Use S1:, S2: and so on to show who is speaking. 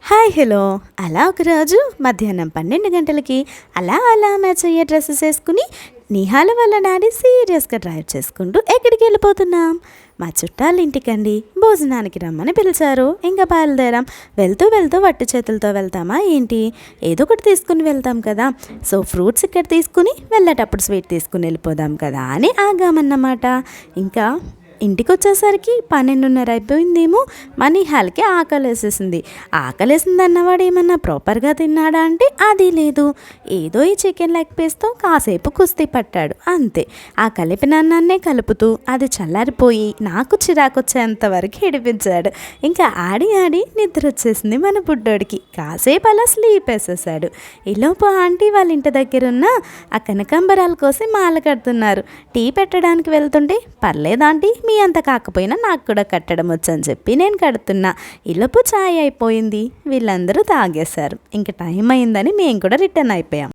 S1: Hi hello అలా ఒకరోజు మధ్యాహ్నం 12 గంటలకి అలా మ్యాచ్ అయ్యే డ్రెస్సెస్ వేసుకుని నిహాల వాళ్ళ డాడీ సీరియస్గా డ్రైవ్ చేసుకుంటూ ఎక్కడికి వెళ్ళిపోతున్నాం. మా చుట్టాల ఇంటికండి భోజనానికి రమ్మని పిలిచారు. ఇంకా బయలుదేరాం. వెళ్తూ వెళ్తూ వట్టి చేతులతో వెళ్తామా ఏంటి, ఏదో ఒకటి తీసుకుని వెళ్తాం కదా. సో ఫ్రూట్స్ ఇక్కడ తీసుకుని వెళ్ళేటప్పుడు స్వీట్ తీసుకుని వెళ్ళిపోదాం కదా అని ఆగామన్నమాట. ఇంకా ఇంటికి వచ్చేసరికి 12:30 అయిపోయిందేమో. మా నిహాల్కి ఆకలేసేసింది. ఆకలేసింది అన్నవాడు ఏమన్నా ప్రాపర్గా తిన్నాడా అంటే అది లేదు. ఏదో ఈ చికెన్ లెగ్ పీస్తో కాసేపు కుస్తీ పట్టాడు అంతే. ఆ కలిపిన అన్నాన్నే కలుపుతూ అది చల్లారిపోయి నాకు చిరాకొచ్చేంత వరకు ఏడిపించాడు. ఇంకా ఆడి నిద్ర వచ్చేసింది మన బుడ్డోడికి. కాసేపు అలా స్లీప్ వేసేసాడు. ఈలోపు ఆంటీ వాళ్ళ ఇంటి దగ్గర ఉన్న ఆ కనకాంబరాల కోసి మాల కడుతున్నారు. టీ పెట్టడానికి వెళ్తుంటే పర్లేదు ఆంటీ, మీ అంత కాకపోయినా నాకు కూడా కట్టడం వచ్చని చెప్పి నేను కడుతున్నా. ఈలోపు ఛాయ్ అయిపోయింది. వీళ్ళందరూ తాగేశారు. ఇంక టైం అయిందని మేము కూడా రిటర్న్ అయిపోయాం.